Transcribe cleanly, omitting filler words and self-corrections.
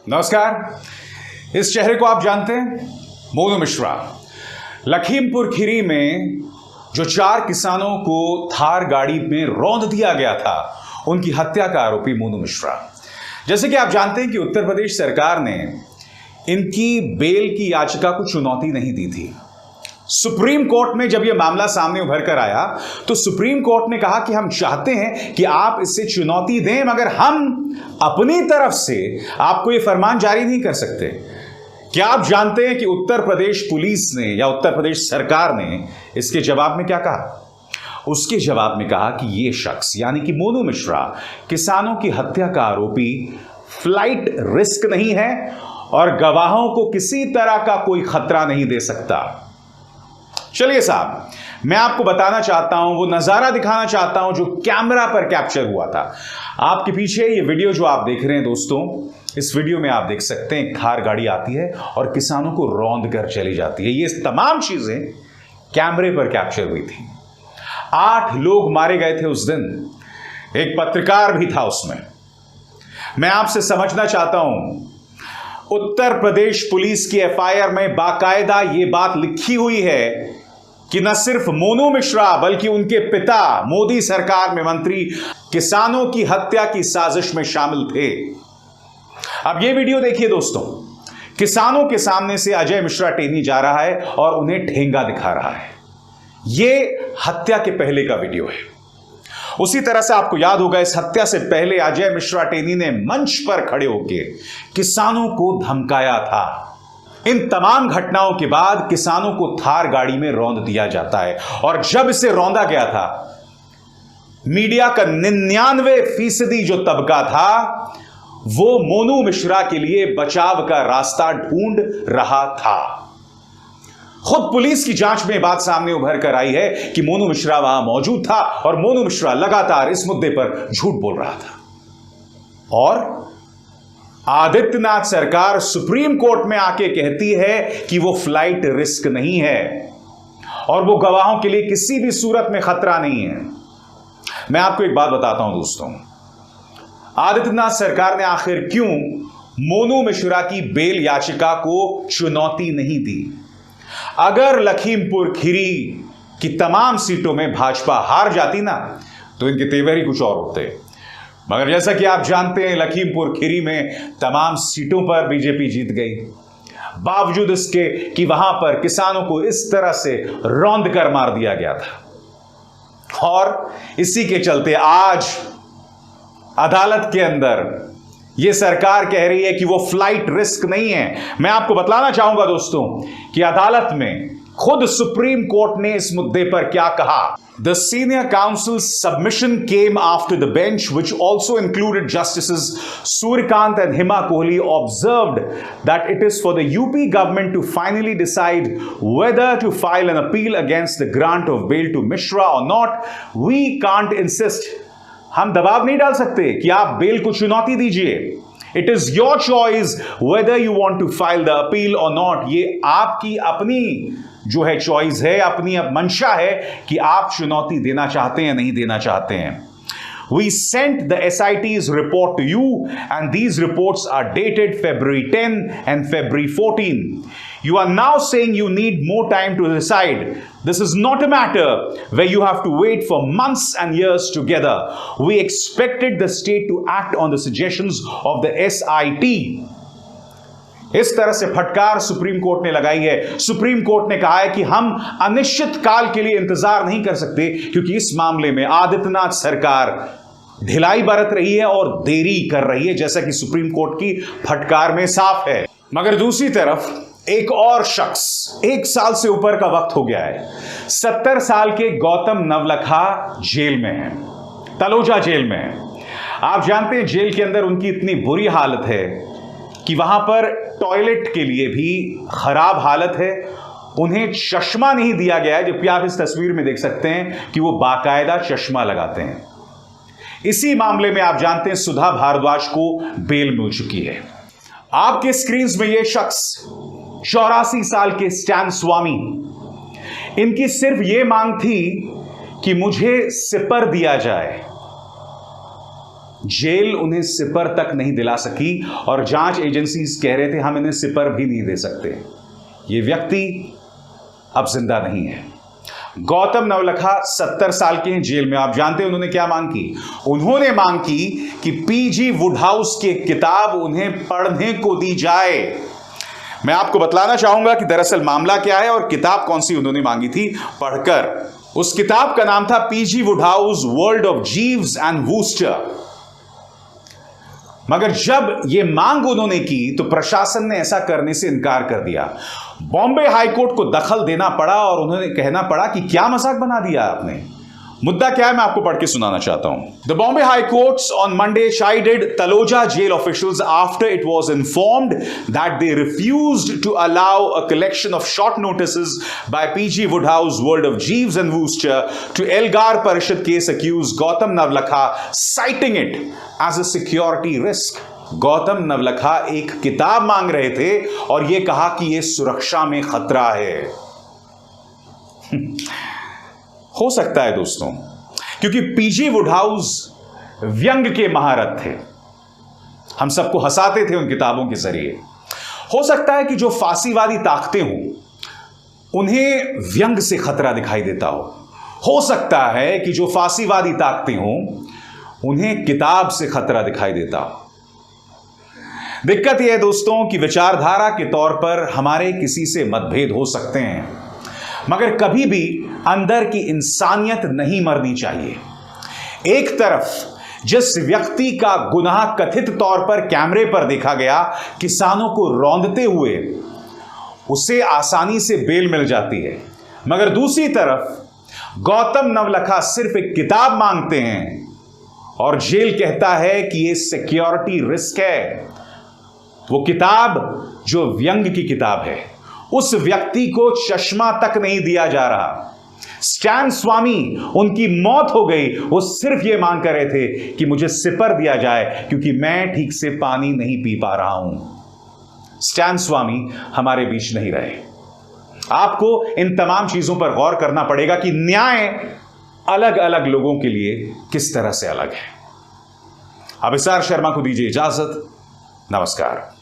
नमस्कार। इस चेहरे को आप जानते हैं? मोनू मिश्रा। लखीमपुर खीरी में जो 4 किसानों को थार गाड़ी में रौंद दिया गया था, उनकी हत्या का आरोपी मोनू मिश्रा। जैसे कि आप जानते हैं कि उत्तर प्रदेश सरकार ने इनकी बेल की याचिका को चुनौती नहीं दी थी। सुप्रीम कोर्ट में जब यह मामला सामने उभर कर आया तो सुप्रीम कोर्ट ने कहा कि हम चाहते हैं कि आप इसे चुनौती दें, मगर हम अपनी तरफ से आपको यह फरमान जारी नहीं कर सकते। क्या आप जानते हैं कि उत्तर प्रदेश पुलिस ने या उत्तर प्रदेश सरकार ने इसके जवाब में क्या कहा? उसके जवाब में कहा कि यह शख्स यानी कि मोनू मिश्रा किसानों की हत्या का आरोपी फ्लाइट रिस्क नहीं है और गवाहों को किसी तरह का कोई खतरा नहीं दे सकता। चलिए साहब, मैं आपको बताना चाहता हूं, वो नजारा दिखाना चाहता हूं जो कैमरा पर कैप्चर हुआ था। आपके पीछे ये वीडियो जो आप देख रहे हैं दोस्तों, इस वीडियो में आप देख सकते हैं एक थार गाड़ी आती है और किसानों को रौंद कर चली जाती है। ये तमाम चीजें कैमरे पर कैप्चर हुई थी। 8 लोग मारे गए थे उस दिन, एक पत्रकार भी था उसमें। मैं आपसे समझना चाहता हूं, उत्तर प्रदेश पुलिस की एफआईआर में बाकायदा यह बात लिखी हुई है कि न सिर्फ मोनू मिश्रा बल्कि उनके पिता मोदी सरकार में मंत्री किसानों की हत्या की साजिश में शामिल थे। अब यह वीडियो देखिए दोस्तों, किसानों के सामने से अजय मिश्रा टेनी जा रहा है और उन्हें ठेंगा दिखा रहा है। यह हत्या के पहले का वीडियो है। उसी तरह से आपको याद होगा, इस हत्या से पहले अजय मिश्रा टेनी ने मंच पर खड़े होकर किसानों को धमकाया था। इन तमाम घटनाओं के बाद किसानों को थार गाड़ी में रौंद दिया जाता है और जब इसे रौंदा गया था, मीडिया का 99% जो तबका था वो मोनू मिश्रा के लिए बचाव का रास्ता ढूंढ रहा था। खुद पुलिस की जांच में बात सामने उभर कर आई है कि मोनू मिश्रा वहां मौजूद था और मोनू मिश्रा लगातार इस मुद्दे पर झूठ बोल रहा था। और आदित्यनाथ सरकार सुप्रीम कोर्ट में आके कहती है कि वो फ्लाइट रिस्क नहीं है और वो गवाहों के लिए किसी भी सूरत में खतरा नहीं है। मैं आपको एक बात बताता हूं दोस्तों, आदित्यनाथ सरकार ने आखिर क्यों मोनू मिश्रा की बेल याचिका को चुनौती नहीं दी? अगर लखीमपुर खीरी की तमाम सीटों में भाजपा हार जाती ना, तो इनके तेवर ही कुछ और होते। मगर जैसा कि आप जानते हैं, लखीमपुर खीरी में तमाम सीटों पर बीजेपी जीत गई, बावजूद इसके कि वहां पर किसानों को इस तरह से रौंद कर मार दिया गया था। और इसी के चलते आज अदालत के अंदर यह सरकार कह रही है कि वो फ्लाइट रिस्क नहीं है। मैं आपको बतलाना चाहूंगा दोस्तों कि अदालत में खुद सुप्रीम कोर्ट ने इस मुद्दे पर क्या कहा। The senior counsel's submission came after the bench, which also included Justices Suryakant and Hima Kohli, observed that it is for the UP government to finally decide whether to file an appeal against the grant of bail to Mishra or not. We can't insist. हम दबाव नहीं डाल सकते कि आप bell को चुनौती दीजिए। It is your choice whether you want to file the appeal or not. ये आपकी अपनी जो है चॉइस है, अपनी मंशा है कि आप चुनौती देना चाहते हैं या नहीं देना चाहते हैं। We sent the SIT's report to you and these reports are dated February 10 and February 14. You are now saying you need more time to decide. This is not a matter where you have to wait for months and years together. We expected the state to act on the suggestions of the SIT. इस तरह से फटकार supreme court ने लगाई है। Supreme court ने कहा है कि हम अनिश्चित काल के लिए इंतजार नहीं कर सकते, क्योंकि इस मामले में आदित्यनाथ सरकार ढिलाई बरत रही है और देरी कर रही है, जैसा कि सुप्रीम कोर्ट की फटकार में साफ है। मगर दूसरी तरफ एक और शख्स, 1 साल से ऊपर का वक्त हो गया है, 70 साल के गौतम नवलखा जेल में है, तलोजा जेल में है। आप जानते हैं जेल के अंदर उनकी इतनी बुरी हालत है कि वहां पर टॉयलेट के लिए भी खराब हालत है। उन्हें चश्मा नहीं दिया गया है, जबकि आप इस तस्वीर में देख सकते हैं कि वो बाकायदा चश्मा लगाते हैं। इसी मामले में आप जानते हैं सुधा भारद्वाज को बेल मिल चुकी है। आपके स्क्रीन में यह शख्स 84 साल के स्टैन स्वामी, इनकी सिर्फ यह मांग थी कि मुझे सिपर दिया जाए। जेल उन्हें सिपर तक नहीं दिला सकी और जांच एजेंसीज कह रहे थे हम इन्हें सिपर भी नहीं दे सकते। ये व्यक्ति अब जिंदा नहीं है। गौतम नवलखा 70 साल के हैं, जेल में। आप जानते हैं उन्होंने क्या मांग की? उन्होंने मांग की कि पीजी वुडहाउस की किताब उन्हें पढ़ने को दी जाए। मैं आपको बतलाना चाहूंगा कि दरअसल मामला क्या है और किताब कौन सी उन्होंने मांगी थी पढ़कर। उस किताब का नाम था PG Wodehouse world of Jeeves and Wooster. मगर जब यह मांग उन्होंने की तो प्रशासन ने ऐसा करने से इनकार कर दिया। बॉम्बे हाईकोर्ट को दखल देना पड़ा और उन्होंने कहना पड़ा कि क्या मजाक बना दिया आपने। मुद्दा क्या है मैं आपको पढ़ के सुनाना चाहता हूं। The Bombay high courts on Monday chided Taloja jail officials after it was informed that they refused to allow a collection of short notices by PG Woodhouse World of Jeeves and Wooster to Elgar Parishad case accused Gautam Navlakha, citing it as a security risk. Gautam Navlakha एक किताब मांग रहे थे और यह कहा कि यह सुरक्षा में खतरा है। हो सकता है दोस्तों, क्योंकि पीजी वुडहाउस व्यंग के महारथ थे, हम सबको हंसाते थे उन किताबों के जरिए। हो सकता है कि जो फांसीवादी ताकतें हों उन्हें व्यंग से खतरा दिखाई देता हो सकता है कि जो फांसीवादी ताकतें हों उन्हें किताब से खतरा दिखाई देता हो। दिक्कत यह है दोस्तों कि विचारधारा के तौर पर हमारे किसी से मतभेद हो सकते हैं, मगर कभी भी अंदर की इंसानियत नहीं मरनी चाहिए। एक तरफ जिस व्यक्ति का गुनाह कथित तौर पर कैमरे पर देखा गया, किसानों को रौंदते हुए, उसे आसानी से बेल मिल जाती है, मगर दूसरी तरफ गौतम नवलखा सिर्फ एक किताब मांगते हैं और जेल कहता है कि यह सिक्योरिटी रिस्क है। वो किताब जो व्यंग की किताब है, उस व्यक्ति को चश्मा तक नहीं दिया जा रहा। स्टैन स्वामी, उनकी मौत हो गई, वो सिर्फ ये मांग कर रहे थे कि मुझे सिपर दिया जाए क्योंकि मैं ठीक से पानी नहीं पी पा रहा हूं। स्टैन स्वामी हमारे बीच नहीं रहे। आपको इन तमाम चीजों पर गौर करना पड़ेगा कि न्याय अलग अलग लोगों के लिए किस तरह से अलग है। अभिसार शर्मा को दीजिए इजाजत। नमस्कार।